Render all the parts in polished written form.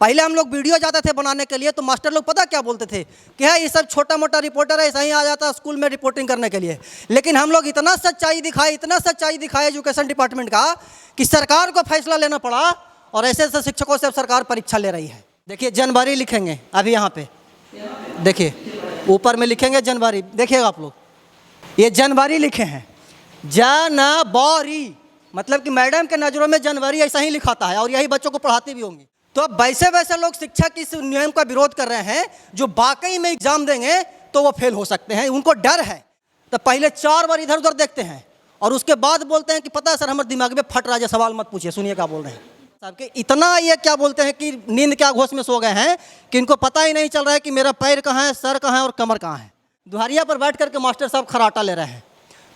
पहले हम लोग वीडियो जाते थे बनाने के लिए तो मास्टर लोग पता क्या बोलते थे कि है ये सब छोटा मोटा रिपोर्टर है, ऐसा ही आ जाता स्कूल में रिपोर्टिंग करने के लिए। लेकिन हम लोग इतना सच्चाई दिखाए एजुकेशन डिपार्टमेंट का कि सरकार को फैसला लेना पड़ा और ऐसे ऐसे शिक्षकों से अब सरकार परीक्षा ले रही है। देखिए जनवरी लिखेंगे अभी यहाँ पे, देखिए ऊपर में लिखेंगे जनवरी, देखिएगा आप लोग ये जनवरी लिखे हैं, जनवरी, मतलब कि मैडम के नज़रों में जनवरी ऐसा ही लिखाता है और यही बच्चों को पढ़ाती भी होंगी। तो अब वैसे वैसे लोग शिक्षा की इस नियम का विरोध कर रहे हैं जो वाकई में एग्जाम देंगे तो वो फेल हो सकते हैं, उनको डर है। तो पहले 4 बार इधर उधर देखते हैं और उसके बाद बोलते हैं कि पता है सर हमारे दिमाग में फट रहा है, सवाल मत पूछिए, सुनिए क्या बोल रहे हैं साहब के। इतना ये क्या बोलते हैं कि नींद क्या घोष में सो गए हैं कि इनको पता ही नहीं चल रहा है कि मेरा पैर कहाँ है, सर कहाँ है और कमर कहाँ है। दुहारिया पर बैठ करके मास्टर साहब खराटा ले रहे हैं।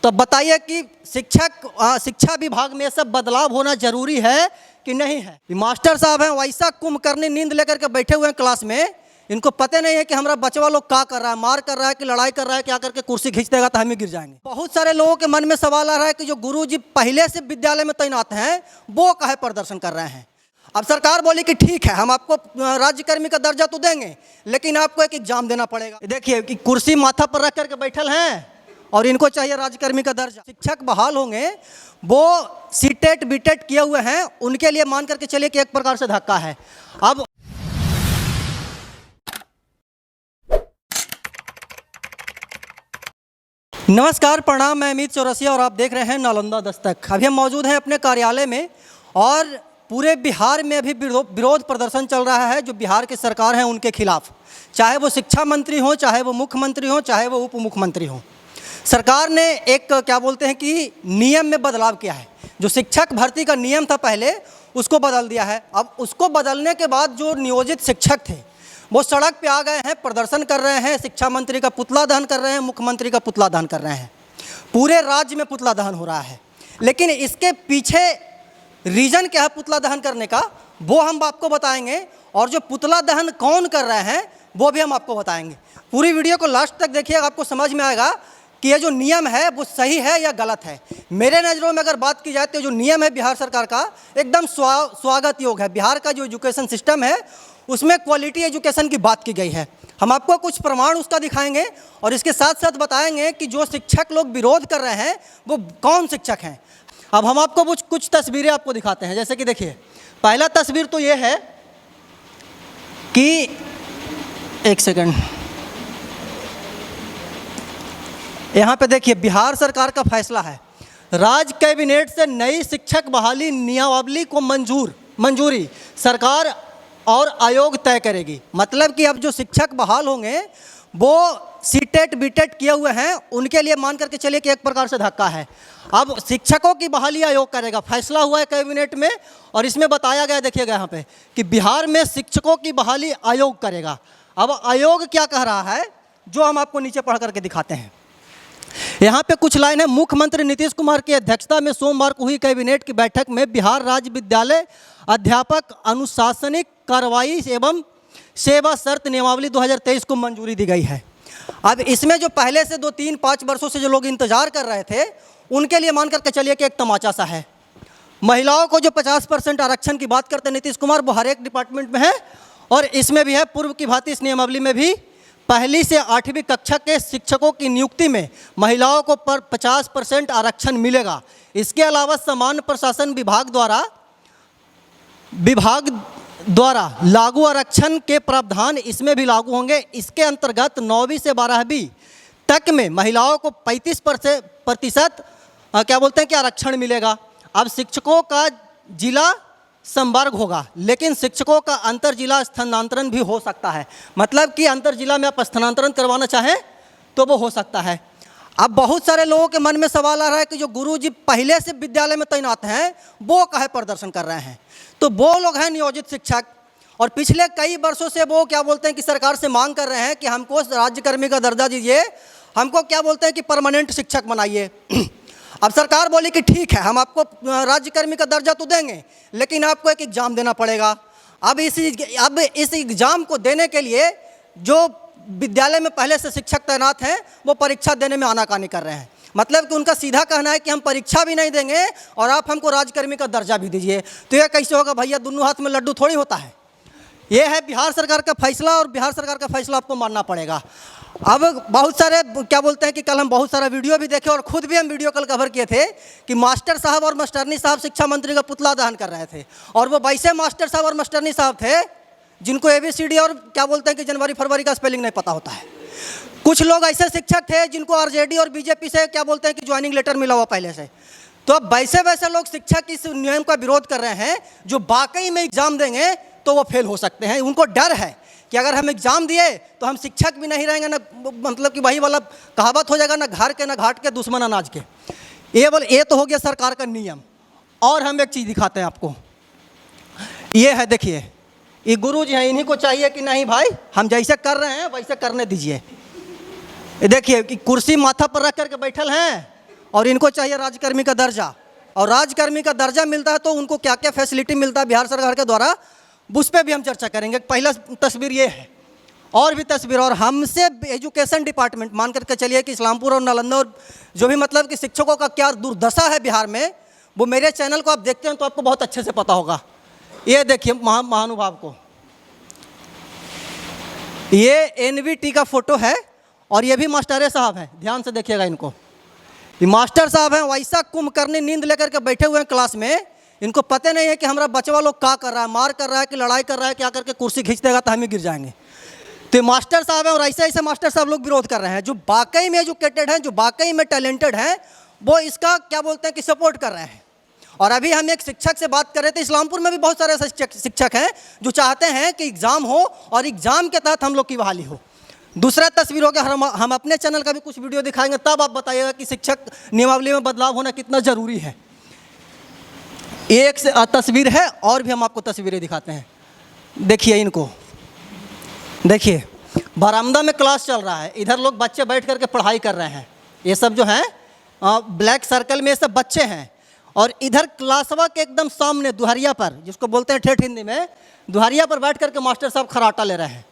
तो बताइए कि शिक्षा विभाग में सब बदलाव होना जरूरी है कि नहीं है। मास्टर साहब हैं वैसा कुंभकर्णी नींद लेकर के बैठे हुए हैं क्लास में, इनको पता नहीं है कि हमारा बचवा लोग क्या कर रहा है, मार कर रहा है कि लड़ाई कर रहा है, क्या करके कुर्सी खींच देगा तो हम ही गिर जाएंगे। बहुत सारे लोगों के मन में सवाल आ रहा है कि जो गुरुजी पहले से विद्यालय में तैनात हैं वो काहे प्रदर्शन कर रहे हैं। अब सरकार बोली कि ठीक है हम आपको राज्यकर्मी का दर्जा तो देंगे लेकिन आपको एक एग्जाम देना पड़ेगा। देखिए कि कुर्सी माथा पर रख करके बैठल हैं और इनको चाहिए राज्यकर्मी का दर्जा। शिक्षक बहाल होंगे वो सीटेट बीटेट किए हुए हैं, उनके लिए मान करके चलिए कि एक प्रकार से धक्का है। अब नमस्कार, प्रणाम, मैं अमित चौरसिया और आप देख रहे हैं नालंदा दस्तक। अभी हम मौजूद हैं अपने कार्यालय में और पूरे बिहार में अभी विरोध प्रदर्शन चल रहा है जो बिहार की सरकार है उनके खिलाफ, चाहे वो शिक्षा मंत्री हो, चाहे वो मुख्यमंत्री हो, चाहे वो उप मुख्यमंत्री हो। सरकार ने एक क्या बोलते हैं कि नियम में बदलाव किया है। जो शिक्षक भर्ती का नियम था पहले उसको बदल दिया है। अब उसको बदलने के बाद जो नियोजित शिक्षक थे वो सड़क पे आ गए हैं, प्रदर्शन कर रहे हैं, शिक्षा मंत्री का पुतला दहन कर रहे हैं, मुख्यमंत्री का पुतला दहन कर रहे हैं। पूरे राज्य में पुतला दहन हो रहा है। लेकिन इसके पीछे रीज़न क्या है पुतला दहन करने का वो हम आपको बताएंगे और जो पुतला दहन कौन कर रहे हैं वो भी हम आपको बताएंगे। पूरी वीडियो को लास्ट तक देखिए, आपको समझ में आएगा कि ये जो नियम है वो सही है या गलत है। मेरे नज़रों में अगर बात की जाए तो जो नियम है बिहार सरकार का एकदम स्वागत योग्य है। बिहार का जो एजुकेशन सिस्टम है उसमें क्वालिटी एजुकेशन की बात की गई है। हम आपको कुछ प्रमाण उसका दिखाएंगे और इसके साथ साथ बताएंगे कि जो शिक्षक लोग विरोध कर रहे हैं वो कौन शिक्षक हैं। अब हम आपको कुछ तस्वीरें आपको दिखाते हैं। जैसे कि देखिए पहला तस्वीर तो ये है कि एक सेकंड, यहाँ पे देखिए बिहार सरकार का फैसला है, राज्य कैबिनेट से नई शिक्षक बहाली नियमावली को मंजूरी सरकार और आयोग तय करेगी। मतलब कि अब जो शिक्षक बहाल होंगे वो सीटेट बीटेट किए हुए हैं, उनके लिए मान करके चलिए कि एक प्रकार से धक्का है। अब शिक्षकों की बहाली आयोग करेगा, फैसला हुआ है कैबिनेट में और इसमें बताया गया, देखिएगा यहाँ पे कि बिहार में शिक्षकों की बहाली आयोग करेगा। अब आयोग क्या कह रहा है जो हम आपको नीचे पढ़ करके दिखाते हैं। यहाँ पे कुछ लाइन है। मुख्यमंत्री नीतीश कुमार की अध्यक्षता में सोमवार को हुई कैबिनेट की बैठक में बिहार राज्य विद्यालय अध्यापक अनुशासनिक कार्रवाई एवं सेवा शर्त नियमावली 2023 को मंजूरी दी गई है। अब इसमें जो पहले से 2, 3, 5 वर्षों से जो लोग इंतजार कर रहे थे उनके लिए मान करके चलिए कि एक तमाचा सा है। महिलाओं को जो 50% आरक्षण की बात करते हैं नीतीश कुमार, वो हर एक डिपार्टमेंट में है और इसमें भी है। पूर्व की भांति इस नियमावली में भी पहली से 8वीं कक्षा के शिक्षकों की नियुक्ति में महिलाओं को 50% आरक्षण मिलेगा। इसके अलावा सामान्य प्रशासन विभाग द्वारा लागू आरक्षण के प्रावधान इसमें भी लागू होंगे। इसके अंतर्गत 9वीं से 12वीं तक में महिलाओं को 35% क्या बोलते हैं कि आरक्षण मिलेगा। अब शिक्षकों का जिला संवर्ग होगा लेकिन शिक्षकों का अंतर जिला स्थानांतरण भी हो सकता है। मतलब कि अंतर जिला में आप स्थानांतरण करवाना चाहें तो वो हो सकता है। अब बहुत सारे लोगों के मन में सवाल आ रहा है कि जो गुरुजी पहले से विद्यालय में तैनात हैं वो काहे प्रदर्शन कर रहे हैं। तो वो लोग हैं नियोजित शिक्षक और पिछले कई वर्षों से वो क्या बोलते हैं कि सरकार से मांग कर रहे हैं कि हमको राज्यकर्मी का दर्जा दीजिए, हमको क्या बोलते हैं कि परमानेंट शिक्षक बनाइए। अब सरकार बोली कि ठीक है हम आपको राज्यकर्मी का दर्जा तो देंगे लेकिन आपको एक एग्ज़ाम देना पड़ेगा। अब इस एग्ज़ाम को देने के लिए जो विद्यालय में पहले से शिक्षक तैनात हैं वो परीक्षा देने में आनाकानी कर रहे हैं। मतलब कि उनका सीधा कहना है कि हम परीक्षा भी नहीं देंगे और आप हमको राज्यकर्मी का दर्जा भी दीजिए। तो यह कैसे होगा भैया, दोनों हाथ में लड्डू थोड़ी होता है। ये है बिहार सरकार का फैसला और बिहार सरकार का फैसला आपको मानना पड़ेगा। अब बहुत सारे क्या बोलते हैं कि कल हम बहुत सारा वीडियो भी देखे और खुद भी हम वीडियो कल कवर किए थे कि मास्टर साहब और मास्टरनी साहब शिक्षा मंत्री का पुतला दहन कर रहे थे, और वो वैसे मास्टर साहब और मास्टरनी साहब थे जिनको ABCD और क्या बोलते हैं कि जनवरी फरवरी का स्पेलिंग नहीं पता होता है। कुछ लोग ऐसे शिक्षक थे जिनको RJD और BJP से क्या बोलते हैं कि ज्वाइनिंग लेटर मिला हुआ पहले से। तो अब वैसे वैसे लोग शिक्षा की इस नियम का विरोध कर रहे हैं जो वाकई में एग्जाम देंगे तो वो फेल हो सकते हैं। उनको डर है कि अगर हम एग्जाम दिए तो हम शिक्षक भी नहीं रहेंगे, ना मतलब कि वही वाला कहावत हो जाएगा, ना घर के ना घाट के दुश्मन अनाज के। ये तो हो गया सरकार का नियम। और हम एक चीज़ दिखाते हैं आपको, ये है देखिए, ये गुरु जी हैं, इन्हीं को चाहिए कि नहीं भाई हम जैसे कर रहे हैं वैसे करने दीजिए। ये देखिए कि कुर्सी माथा पर रख करके बैठल हैं और इनको चाहिए राजकर्मी का दर्जा, और राजकर्मी का दर्जा मिलता है तो उनको क्या क्या फैसिलिटी मिलता है बिहार सरकार के द्वारा, उस पर भी हम चर्चा करेंगे। पहला तस्वीर ये है, और भी तस्वीर, और हमसे एजुकेशन डिपार्टमेंट मान करके चलिए कि इस्लामपुर और नालंदा और जो भी मतलब कि शिक्षकों का क्या दुर्दशा है बिहार में, वो मेरे चैनल को आप देखते हैं तो आपको बहुत अच्छे से पता होगा। ये देखिए महानुभाव को, ये NVT का फोटो है और ये भी मास्टर साहब हैं, ध्यान से देखिएगा इनको। ये मास्टर साहब हैं, वैसा कुंभकर्णी नींद लेकर के बैठे हुए हैं क्लास में। इनको पता नहीं है कि हमारा बचवा लोग क्या कर रहा है, मार कर रहा है कि लड़ाई कर रहा है, क्या करके कुर्सी खींच देगा तो हम ही गिर जाएंगे। तो मास्टर साहब हैं और ऐसे ऐसे मास्टर साहब लोग विरोध कर रहे हैं जो वाकई में एजुकेटेड हैं, जो वाकई में टैलेंटेड हैं, वो इसका क्या बोलते हैं कि सपोर्ट कर रहे हैं। और अभी हम एक शिक्षक से बात कर रहे थे, इस्लामपुर में भी बहुत सारे शिक्षक हैं जो चाहते हैं कि एग्ज़ाम हो और एग्ज़ाम के तहत हम लोग की बहाली हो। दूसरा तस्वीर हो गया, हम अपने चैनल का भी कुछ वीडियो दिखाएंगे, तब आप बताइएगा कि शिक्षक नियमावली में बदलाव होना कितना ज़रूरी है। एक से तस्वीर है और भी हम आपको तस्वीरें दिखाते हैं। देखिए इनको, देखिए बरामदा में क्लास चल रहा है, इधर लोग बच्चे बैठ करके पढ़ाई कर रहे हैं। ये सब जो हैं ब्लैक सर्कल में ये सब बच्चे हैं, और इधर क्लासवा के एकदम सामने दुहरिया पर, जिसको बोलते हैं ठेठ हिंदी में, दुहरिया पर बैठ करके मास्टर साहब खराटा ले रहे हैं।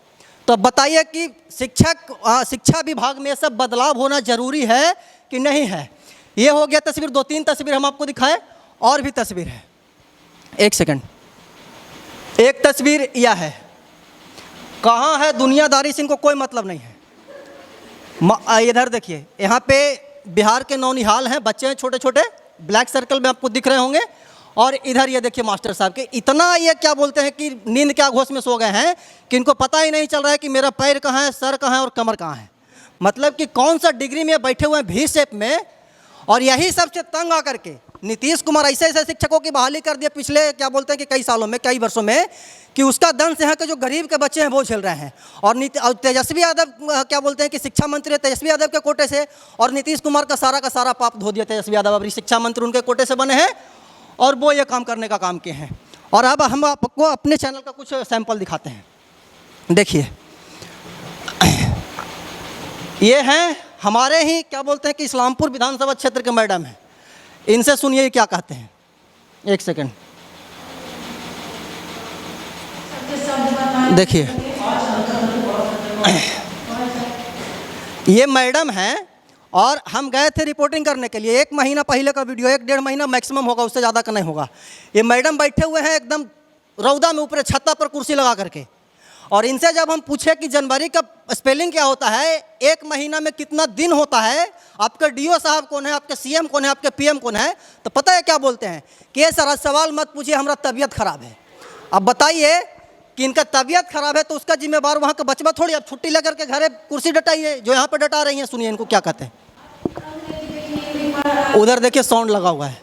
तो अब बताइए कि शिक्षा विभाग में ये सब बदलाव होना जरूरी है कि नहीं है। ये हो गया तस्वीर, 2-3 तस्वीर हम आपको दिखाए, और भी तस्वीर है। एक सेकंड, एक तस्वीर यह है, कहाँ है दुनियादारी से इनको कोई मतलब नहीं है। इधर देखिए, यहाँ पे बिहार के नौनिहाल हैं, बच्चे हैं छोटे छोटे, ब्लैक सर्कल में आपको दिख रहे होंगे। और इधर ये देखिए मास्टर साहब के, इतना ये क्या बोलते हैं कि नींद क्या घोष में सो गए हैं कि इनको पता ही नहीं चल रहा है कि मेरा पैर कहाँ है, सर कहाँ है और कमर कहाँ है। मतलब कि कौन सा डिग्री में बैठे हुए हैं, V शेप में। और यही सबसे तंग आकर के नीतीश कुमार ऐसे ऐसे शिक्षकों की बहाली कर दिया पिछले क्या बोलते हैं कि कई सालों में, कई वर्षों में, कि उसका दंश यहाँ के जो गरीब के बच्चे हैं वो झेल रहे हैं। और तेजस्वी यादव क्या बोलते हैं कि शिक्षा मंत्री तेजस्वी यादव के कोटे से, और नीतीश कुमार का सारा पाप धो दिया तेजस्वी यादव, अभी शिक्षा मंत्री उनके कोटे से बने हैं और वो ये काम करने का काम किए हैं। और अब हम आपको अपने चैनल का कुछ सैंपल दिखाते हैं। देखिए ये हैं हमारे ही क्या बोलते हैं कि इस्लामपुर विधानसभा क्षेत्र के मैडम हैं, इनसे सुनिए क्या कहते हैं। एक सेकंड देखिए, ये मैडम हैं और हम गए थे रिपोर्टिंग करने के लिए, 1 महीना पहले का वीडियो, 1-1.5 महीना मैक्सिमम होगा, उससे ज़्यादा का नहीं होगा। ये मैडम बैठे हुए हैं एकदम रौदा में, ऊपर छत्ता पर कुर्सी लगा करके, और इनसे जब हम पूछे कि जनवरी का स्पेलिंग क्या होता है, 1 महीना में कितना दिन होता है, आपके DO साहब कौन है, आपके CM कौन है, आपके PM कौन है, तो पता है क्या बोलते हैं कि ये सारा सवाल मत पूछिए, हमारा तबीयत खराब है। अब बताइए कि इनका तबीयत खराब है तो उसका जिम्मेवार वहाँ का बचवा थोड़ी, अब छुट्टी लेकर के घरे कुर्सी डटाइए, जो यहाँ पे डटा रही हैं। सुनिए इनको क्या कहते हैं, उधर देखिए साउंड लगा हुआ है।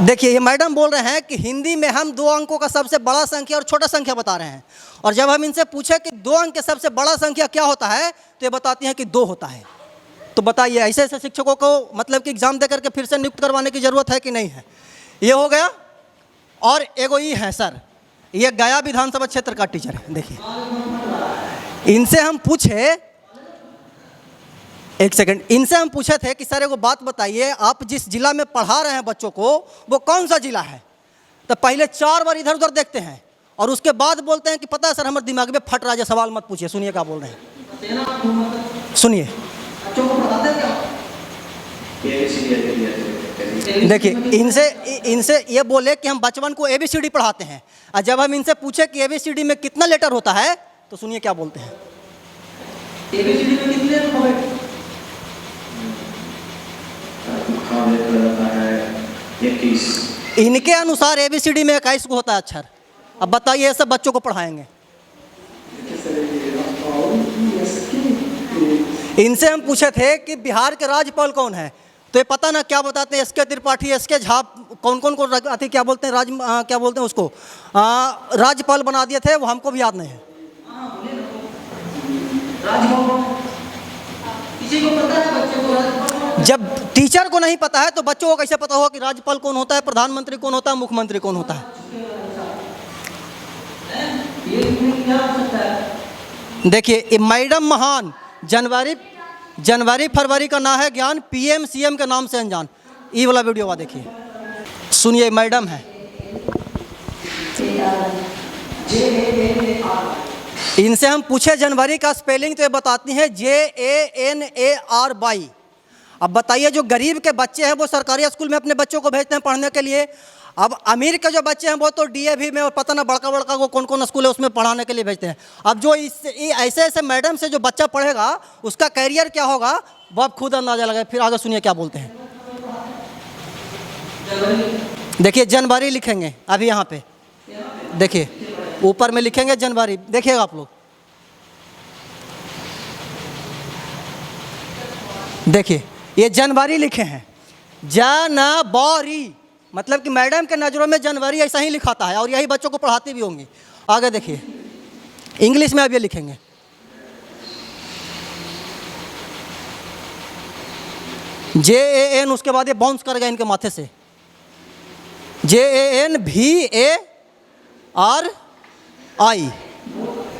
देखिए ये मैडम बोल रहे हैं कि हिंदी में हम 2 अंकों का सबसे बड़ा संख्या और छोटा संख्या बता रहे हैं, और जब हम इनसे पूछे कि 2 अंक के सबसे बड़ा संख्या क्या होता है तो ये बताती हैं कि 2 होता है। तो बताइए ऐसे ऐसे शिक्षकों को मतलब कि एग्जाम दे करके फिर से नियुक्त करवाने की ज़रूरत है कि नहीं है। ये हो गया। और एगो ये है सर, ये गया विधानसभा क्षेत्र का टीचर है। देखिए इनसे हम पूछे, एक सेकंड, इनसे हम पूछे थे कि सर एगो बात बताइए, आप जिस जिला में पढ़ा रहे हैं बच्चों को वो कौन सा जिला है। तो पहले 4 बार इधर उधर देखते हैं और उसके बाद बोलते हैं कि पता है सर हमारे दिमाग में फट रहा है, सवाल मत पूछिए। सुनिए क्या बोल रहे हैं, सुनिए। देखिए इनसे इनसे ये बोले कि हम बचपन को ABCD पढ़ाते हैं, और जब हम इनसे पूछे कि ABCD में कितना लेटर होता है तो सुनिए क्या बोलते हैं। ABCD में कितने अल्फाबेट होता है? 21। इनके अनुसार ABCD में 21 को होता है अक्षर। अब बताइए ये सब बच्चों को पढ़ाएंगे? इनसे हम पूछे थे कि बिहार के राज्यपाल कौन है, तो ये पता ना क्या बताते हैं, SK त्रिपाठी, SK झा, कौन कौन को अति क्या बोलते हैं, क्या बोलते हैं उसको, राज्यपाल बना दिए थे, वो हमको भी याद नहीं है। किसी को पता है बच्चे को राज्यपाल? जब टीचर को नहीं पता है तो बच्चों को कैसे पता होगा कि राज्यपाल कौन होता है, प्रधानमंत्री कौन होता है, मुख्यमंत्री कौन होता है? ये क्या हो सकता है? देखिए मैडम महान, जनवरी फरवरी का ना है ज्ञान, PM CM के नाम से अनजान। ये वाला वीडियो हुआ देखिए, सुनिए। मैडम है, इनसे हम पूछे जनवरी का स्पेलिंग तो ये बताती हैं JANARY। अब बताइए जो गरीब के बच्चे हैं वो सरकारी स्कूल में अपने बच्चों को भेजते हैं पढ़ने के लिए, अब अमीर के जो बच्चे हैं वो तो DAV में और पता ना बड़का बड़का को कौन कौन स्कूल है उसमें पढ़ाने के लिए भेजते हैं। अब जो ऐसे ऐसे मैडम से जो बच्चा पढ़ेगा उसका कैरियर क्या होगा वो आप खुद अंदाजा लगाए। फिर आगे सुनिए क्या बोलते हैं। देखिए जनवरी लिखेंगे अभी यहाँ पे, देखिए ऊपर में लिखेंगे जनवरी, देखिएगा आप लोग, देखिए ये जनवरी लिखे हैं, जनवरी, मतलब कि मैडम के नज़रों में जनवरी ऐसा ही लिखाता है और यही बच्चों को पढ़ाती भी होंगी। आगे देखिए इंग्लिश में अब ये लिखेंगे, JAN, उसके बाद ये बाउंस कर गया इनके माथे से, JANVARI,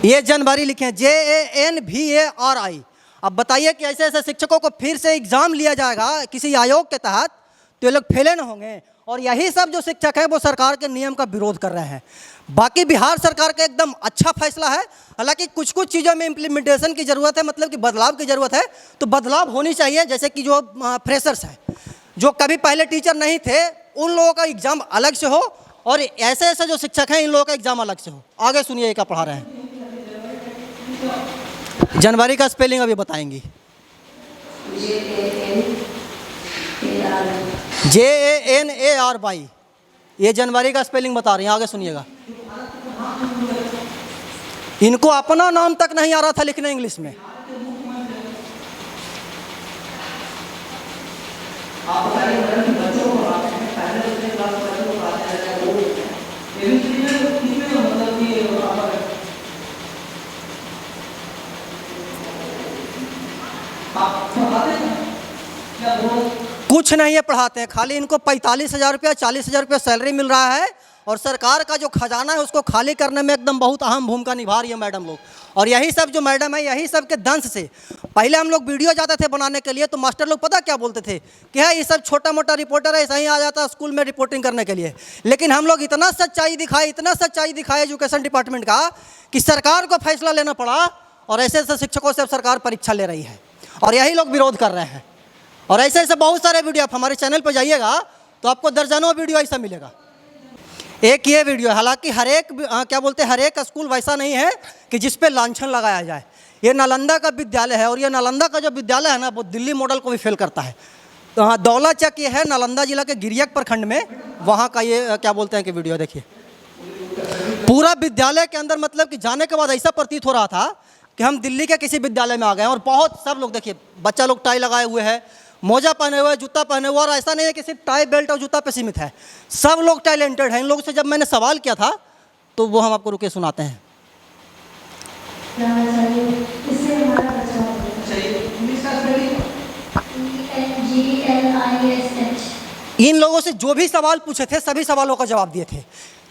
ये जनवरी लिखे हैं, JANVARI। अब बताइए कि ऐसे ऐसे शिक्षकों को फिर से एग्ज़ाम लिया जाएगा किसी आयोग के तहत तो ये लोग फेले न होंगे, और यही सब जो शिक्षक हैं वो सरकार के नियम का विरोध कर रहे हैं। बाकी बिहार सरकार का एकदम अच्छा फैसला है, हालांकि कुछ कुछ चीज़ों में इम्प्लीमेंटेशन की ज़रूरत है, मतलब कि बदलाव की ज़रूरत है, तो बदलाव होनी चाहिए। जैसे कि जो फ्रेशर्स हैं, जो कभी पहले टीचर नहीं थे, उन लोगों का एग्ज़ाम अलग से हो, और ऐसे ऐसे जो शिक्षक हैं इन लोगों का एग्ज़ाम अलग से हो। आगे सुनिए क्या पढ़ा रहे हैं। जनवरी का स्पेलिंग अभी बताएंगी, JANARY, ये जनवरी का स्पेलिंग बता रही हैं। आगे सुनिएगा, इनको अपना नाम तक नहीं आ रहा था लिखने इंग्लिश में। कुछ नहीं है पढ़ाते हैं, खाली इनको 45,000 रुपया 40,000 रुपया सैलरी मिल रहा है, और सरकार का जो खजाना है उसको खाली करने में एकदम बहुत अहम भूमिका निभा रही है मैडम लोग। और यही सब जो मैडम है, यही सब के दंश से पहले हम लोग वीडियो जाते थे बनाने के लिए तो मास्टर लोग पता क्या बोलते थे कि है ये सब छोटा मोटा रिपोर्टर है, ऐसा ही आ जाता स्कूल में रिपोर्टिंग करने के लिए। लेकिन हम लोग इतना सच्चाई दिखाए एजुकेशन डिपार्टमेंट का कि सरकार को फैसला लेना पड़ा, और ऐसे ऐसे शिक्षकों से अब सरकार परीक्षा ले रही है, और यही लोग विरोध कर रहे हैं। और ऐसे ऐसे बहुत सारे वीडियो, आप हमारे चैनल पर जाइएगा तो आपको दर्जनों वीडियो ऐसा मिलेगा। एक ये वीडियो, हालांकि हर एक स्कूल वैसा नहीं है कि जिस पे लांछन लगाया जाए। ये नालंदा का विद्यालय है, और ये नालंदा का जो विद्यालय है ना वो दिल्ली मॉडल को भी फेल करता है। तो हाँ, दौला चक ये है नालंदा जिला के गिरियक प्रखंड में, वहाँ का ये कि वीडियो देखिए। पूरा विद्यालय के अंदर मतलब कि जाने के बाद ऐसा प्रतीत हो रहा था कि हम दिल्ली के किसी विद्यालय में आ गए हैं। और बहुत सब लोग देखिए, बच्चा लोग टाई लगाए हुए हैं, मोजा पहने हुए, जूता पहने हुए, और ऐसा नहीं है कि सिर्फ टाई बेल्ट और जूता पे सीमित है, सब लोग टैलेंटेड हैं। इन लोगों से जब मैंने सवाल किया था तो वो हम आपको रुके सुनाते हैं। इन लोगों से जो भी सवाल पूछे थे सभी सवालों का जवाब दिए थे।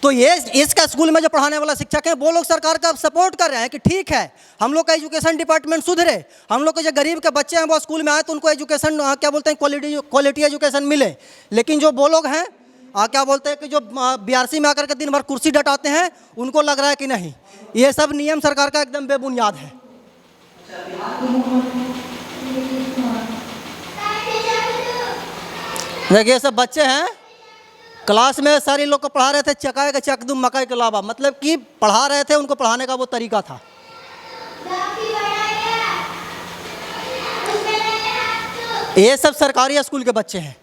तो ये इसका स्कूल में जो पढ़ाने वाला शिक्षक है वो लोग सरकार का सपोर्ट कर रहे हैं कि ठीक है हम लोग का एजुकेशन डिपार्टमेंट सुधरे, हम लोग के जो गरीब के बच्चे हैं वो स्कूल में आए तो उनको एजुकेशन क्वालिटी एजुकेशन मिले। लेकिन जो वो लोग हैं कि जो BRC में आकर के दिन भर कुर्सी डटाते हैं, उनको लग रहा है कि नहीं, ये सब नियम सरकार का एकदम बेबुनियाद है। देखिए ये सब बच्चे हैं, क्लास में सारे लोग को पढ़ा रहे थे चकाए का चक दूं मकई के अलावा, मतलब कि पढ़ा रहे थे, उनको पढ़ाने का वो तरीका था। ये सब सरकारी स्कूल के बच्चे हैं।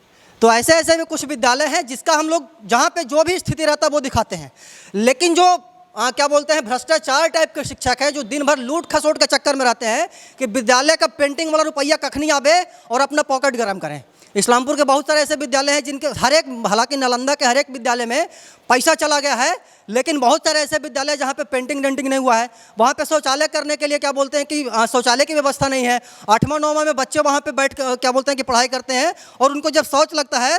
तो ऐसे ऐसे भी कुछ विद्यालय हैं जिसका हम लोग जहाँ पे जो भी स्थिति रहता है वो दिखाते हैं, लेकिन जो क्या बोलते हैं भ्रष्टाचार टाइप के शिक्षक है जो दिन भर लूट खसोट के चक्कर में रहते हैं कि विद्यालय का पेंटिंग वाला रुपया कखनी आवे और अपना पॉकेट गर्म करें। इस्लामपुर के बहुत सारे ऐसे विद्यालय हैं जिनके हर एक, हालांकि नालंदा के हर एक विद्यालय में पैसा चला गया है, लेकिन बहुत सारे ऐसे विद्यालय जहाँ पे पेंटिंग डेंटिंग नहीं हुआ है, वहाँ पे शौचालय करने के लिए क्या बोलते हैं कि शौचालय की व्यवस्था नहीं है। 8वां 9वां में बच्चे वहाँ पे बैठ क्या बोलते हैं कि पढ़ाई करते हैं और उनको जब शौच लगता है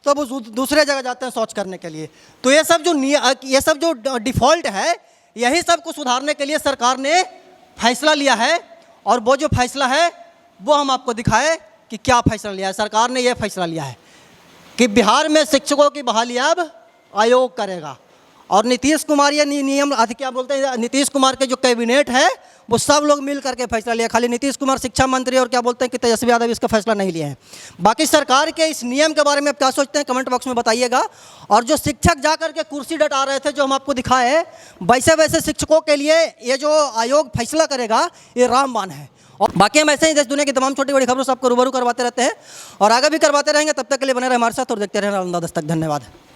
तो वो दूसरे जगह जाते हैं शौच करने के लिए। तो ये सब जो डिफ़ॉल्ट है, यही सब को सुधारने के लिए सरकार ने फैसला लिया है, और वो जो फैसला है वो हम आपको दिखाए कि क्या फैसला लिया है। सरकार ने यह फैसला लिया है कि बिहार में शिक्षकों की बहाली अब आयोग करेगा, और नीतीश कुमार ये नियम क्या बोलते हैं, नीतीश कुमार के जो कैबिनेट है वो सब लोग मिल करके फैसला लिया। खाली नीतीश कुमार शिक्षा मंत्री और क्या बोलते हैं कि तेजस्वी यादव इसका फैसला नहीं लिए हैं। बाकी सरकार के इस नियम के बारे में आप क्या सोचते हैं कमेंट बॉक्स में बताइएगा। और जो शिक्षक जा करके कुर्सी डटा रहे थे जो हम आपको दिखाए, वैसे वैसे शिक्षकों के लिए ये जो आयोग फैसला करेगा ये रामबाण है। और बाकी हम ऐसे ही देश दुनिया की तमाम छोटी बड़ी खबरों से आपको रूबरू करवाते रहते हैं और आगे भी करवाते रहेंगे। तब तक के लिए बने रहे हमारे साथ और देखते रहें नालंदा दस्तक। धन्यवाद।